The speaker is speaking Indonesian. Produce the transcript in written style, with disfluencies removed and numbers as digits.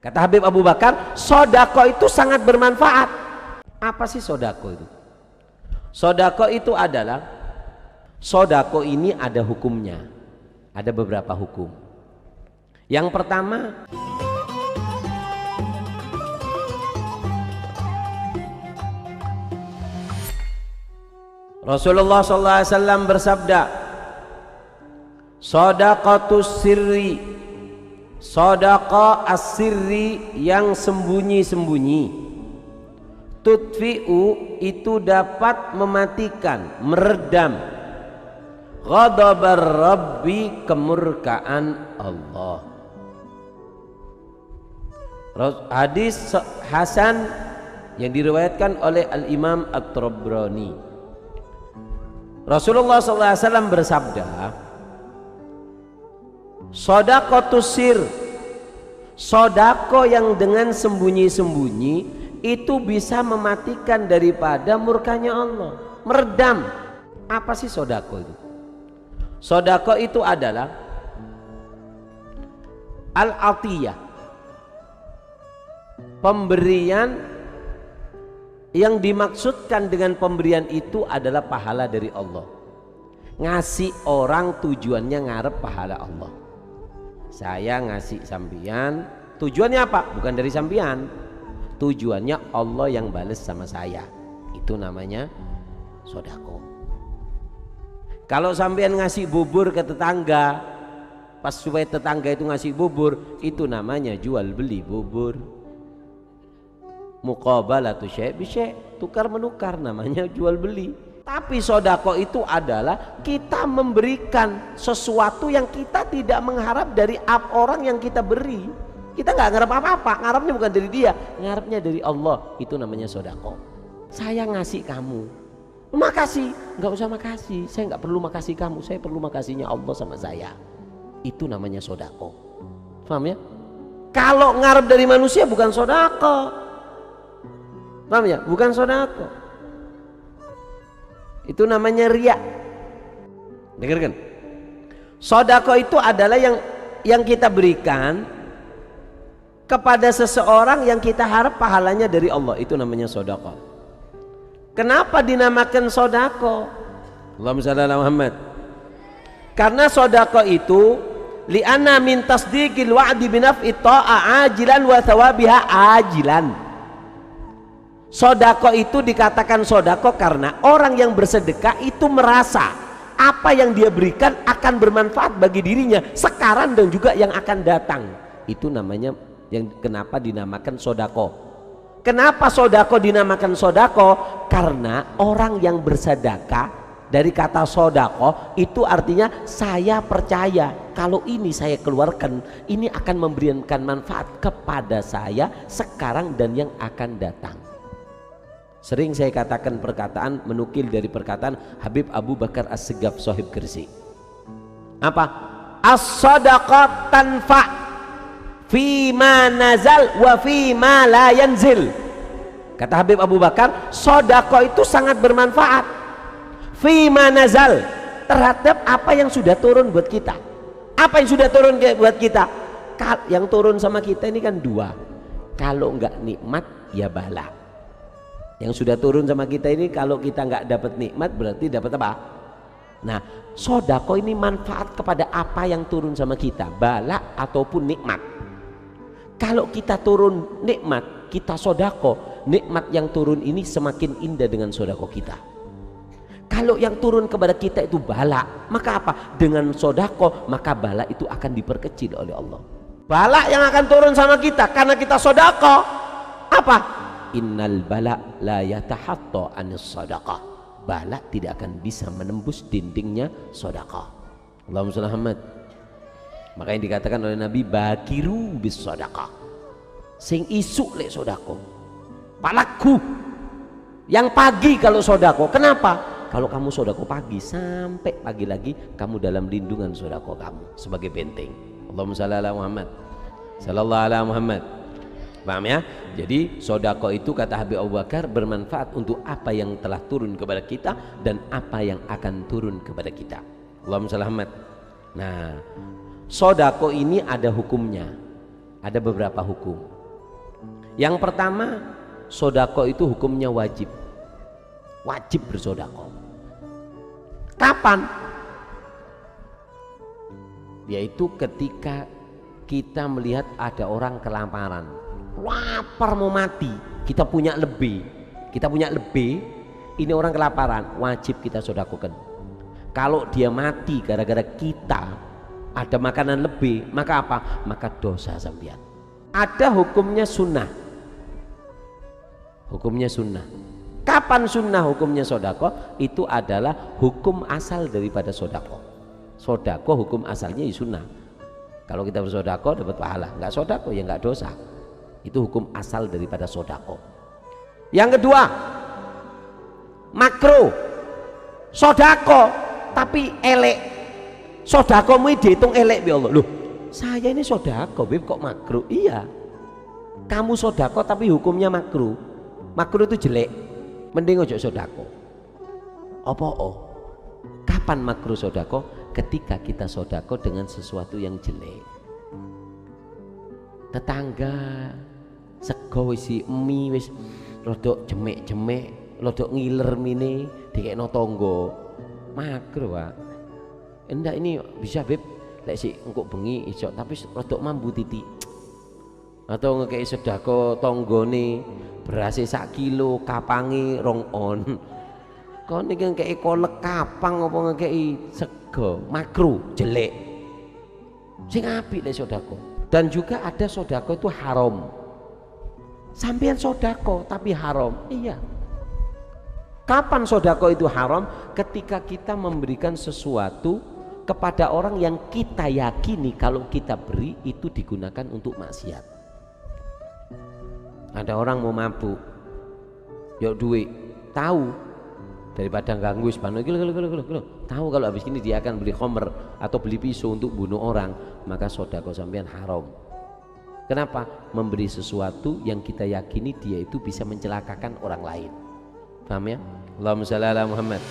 Kata Habib Abu Bakar, sodako itu sangat bermanfaat. Apa sih sodako itu? Sodako itu adalah, sodako ini ada hukumnya. Ada beberapa hukum. Yang pertama, Rasulullah SAW bersabda, sodaqatus sirri, sodaqah as-sirri yang sembunyi-sembunyi, tutfi'u itu dapat mematikan, meredam ghadabar rabbi, kemurkaan Allah. Hadis hasan yang diriwayatkan oleh Al-Imam At-Tabrani. Rasulullah SAW bersabda, sodaqatus sir, sodako yang dengan sembunyi-sembunyi itu bisa mematikan daripada murkanya Allah, meredam. Apa sih sodako itu? Sodako itu adalah al-atiyah, pemberian yang dimaksudkan dengan pemberian itu adalah pahala dari Allah. Ngasih orang tujuannya ngarep pahala Allah. Saya ngasih sampian, tujuannya apa? Bukan dari sampian, tujuannya Allah yang bales sama saya. Itu namanya sodako. Kalau sampean ngasih bubur ke tetangga, pas supaya tetangga itu ngasih bubur, itu namanya jual beli bubur. Muqabalatu syai' bi syai', tukar menukar, namanya jual beli. Tapi sodako itu adalah kita memberikan sesuatu yang kita tidak mengharap dari orang yang kita beri. Kita nggak ngarep apa-apa, ngarepnya bukan dari dia, ngarepnya dari Allah. Itu namanya sodako. Saya ngasih kamu, makasih. Nggak usah makasih, saya nggak perlu makasih kamu, saya perlu makasihnya Allah sama saya. Itu namanya sodako. Paham ya? Kalau ngarep dari manusia bukan sodako. Paham ya? Bukan sodako. Itu namanya riya. Dengarkan. Sodako itu adalah yang kita berikan kepada seseorang yang kita harap pahalanya dari Allah. Itu namanya sodako. Kenapa dinamakan sodako? Allahumma shalli ala Muhammad. Karena sodako itu li'anna min tasdiqil wa'di binaf'i ta'a ajilan wa thawabiha ajilan. Sodako itu dikatakan sodako karena orang yang bersedekah itu merasa apa yang dia berikan akan bermanfaat bagi dirinya sekarang dan juga yang akan datang. Itu namanya yang kenapa dinamakan sodako. Kenapa sodako dinamakan sodako? Karena orang yang bersedekah, dari kata sodako itu artinya saya percaya kalau ini saya keluarkan ini akan memberikan manfaat kepada saya sekarang dan yang akan datang. Sering saya katakan perkataan, menukil dari perkataan Habib Abu Bakar As-Segaf Sohib Gresik. Apa? As-sadaqah tanfa fima nazal wa fima la yanzil. Kata Habib Abu Bakar, sodako itu sangat bermanfaat fima nazal, terhadap apa yang sudah turun buat kita. Apa yang sudah turun buat kita? Yang turun sama kita ini kan dua. Kalau enggak nikmat ya bala. Yang sudah turun sama kita ini kalau kita nggak dapat nikmat berarti dapat apa? Nah, sodako ini manfaat kepada apa yang turun sama kita, bala ataupun nikmat. Kalau kita turun nikmat, kita sodako, nikmat yang turun ini semakin indah dengan sodako kita. Kalau yang turun kepada kita itu bala, maka apa? Dengan sodako maka bala itu akan diperkecil oleh Allah. Bala yang akan turun sama kita karena kita sodako, apa? Innal bala la yatahatta anis sadaqah. Bala tidak akan bisa menembus dindingnya sedekah. Allahumma shalli Muhammad. Makanya dikatakan oleh Nabi bakiru bis sadaqah. Sing isuk lek sedekah. Palaku yang pagi kalau sedekah. Kenapa? Kalau kamu sedekah pagi sampai pagi lagi kamu dalam lindungan sedekah kamu sebagai benteng. Allahumma shalli ala Muhammad. Sallallahu ala Muhammad. Paham ya? Jadi sodako itu kata Habib Abu Bakar bermanfaat untuk apa yang telah turun kepada kita dan apa yang akan turun kepada kita. Allahumma shalli Muhammad. Nah, sodako ini ada hukumnya. Ada beberapa hukum. Yang pertama, sodako itu hukumnya wajib. Wajib bersodako. Kapan? Yaitu ketika kita melihat ada orang kelaparan, lapar mau mati, kita punya lebih, ini orang kelaparan, wajib kita sodakokan. Kalau dia mati gara-gara kita ada makanan lebih, maka apa? Maka dosa sampean. Ada hukumnya sunnah. Hukumnya sunnah. Kapan sunnah hukumnya sodako? Itu adalah hukum asal daripada sodako. Sodako hukum asalnya ya sunnah. Kalau kita bersodako dapat pahala, nggak sodako ya nggak dosa. Itu hukum asal daripada sodako. Yang kedua, makruh. Sodako tapi elek. Sodakomu dihitung elek ya Allah. Loh, saya ini sodako Beb, kok makruh? Iya, kamu sodako tapi hukumnya makruh. Makruh itu jelek, mending ojo sodako. Apa? Kapan makruh sodako? Ketika kita sodako dengan sesuatu yang jelek. Tetangga sego isi mie wis rodok jemek-jemek, rodok ngiler mine dikekno tonggo. Makruh, Pak. Enggak, ini bisa Beb, lek sik engko bengi iso tapi rodok mambu titik. Atau ngekei sedako tonggone beras sak kilo, kapangi rong on. Kon iki ngekei kolek kapang apa ngekei sego, makruh, jelek. Sing apik lek sedako. Dan juga ada sedako itu haram. Sampeyan sedako tapi haram. Iya. Kapan sodako itu haram? Ketika kita memberikan sesuatu kepada orang yang kita yakini kalau kita beri itu digunakan untuk maksiat. Ada orang mau mabuk, yuk duit, tahu daripada ganggu sepanjang tahu kalau habis ini dia akan beli khomer atau beli pisau untuk bunuh orang, maka sodako sampean haram. Kenapa? Memberi sesuatu yang kita yakini dia itu bisa mencelakakan orang lain. Paham ya? Allahumma shalli ala Muhammad.